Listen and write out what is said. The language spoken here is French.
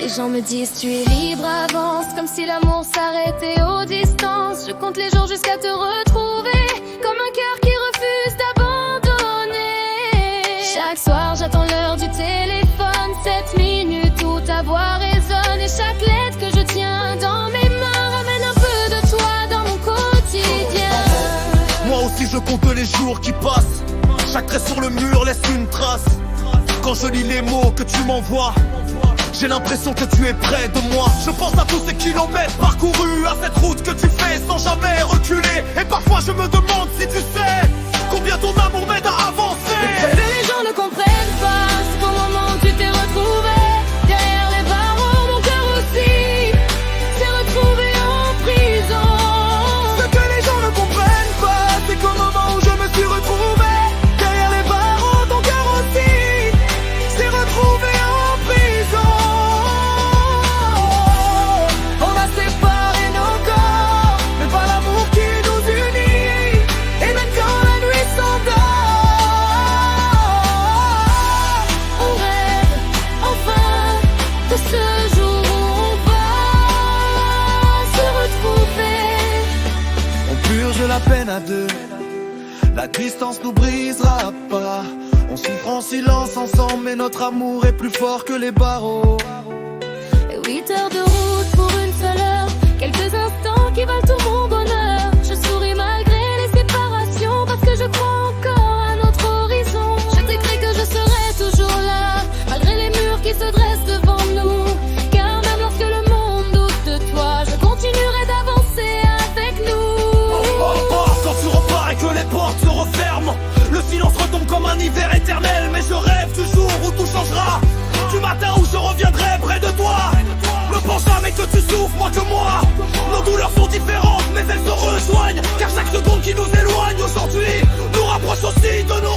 Les gens me disent tu es libre, avance, comme si l'amour s'arrêtait aux distances. Je compte les jours jusqu'à te retrouver, comme un cœur qui refuse d'abandonner. Chaque soir j'attends l'heure du téléphone, 7 minutes où ta voix résonne. Et chaque lettre que je tiens dans mes mains ramène un peu de toi dans mon quotidien. Moi aussi je compte les jours qui passent, chaque trait sur le mur laisse une trace. Quand je lis les mots que tu m'envoies, j'ai l'impression que tu es près de moi. Je pense à tous ces kilomètres parcourus, à cette route que tu fais sans jamais reculer. Et parfois je me demande si tu sais combien ton amour m'aide à avancer. Les gens ne comprennent pas, c'est qu'au moment où tu t'es retrouvé derrière les barreaux, mon cœur aussi s'est retrouvé en prison. Ce que les gens ne comprennent pas, c'est qu'au moment où je me suis retrouvé derrière les barreaux, ton cœur aussi s'est retrouvé en prison. On a séparé nos corps, mais pas l'amour qui nous unit. Et même quand la nuit s'endort, on rêve enfin de ce jour où on va se retrouver. On purge la peine à deux, la distance nous brisera pas. On souffre en silence ensemble, mais notre amour est plus fort que les barreaux. 8 heures de route pour une seule heure, quelques instants qui valent tout mon bonheur. Je souris malgré les séparations, parce que je crois encore à notre horizon. Je t'écris que je serai toujours là, malgré les murs qui se dressent devant nous. Car même lorsque le monde doute de toi, je continuerai d'avancer avec nous. Quand tu repars et que les portes se referment, le silence retombe comme un hiver éternel. Mais je rêve du jour où tout changera, du matin où je reviendrai près de toi. Ne pense jamais que tu souffres moins que moi. Nos douleurs sont différentes mais elles se rejoignent, car chaque seconde qui nous éloigne aujourd'hui nous rapproche aussi de nos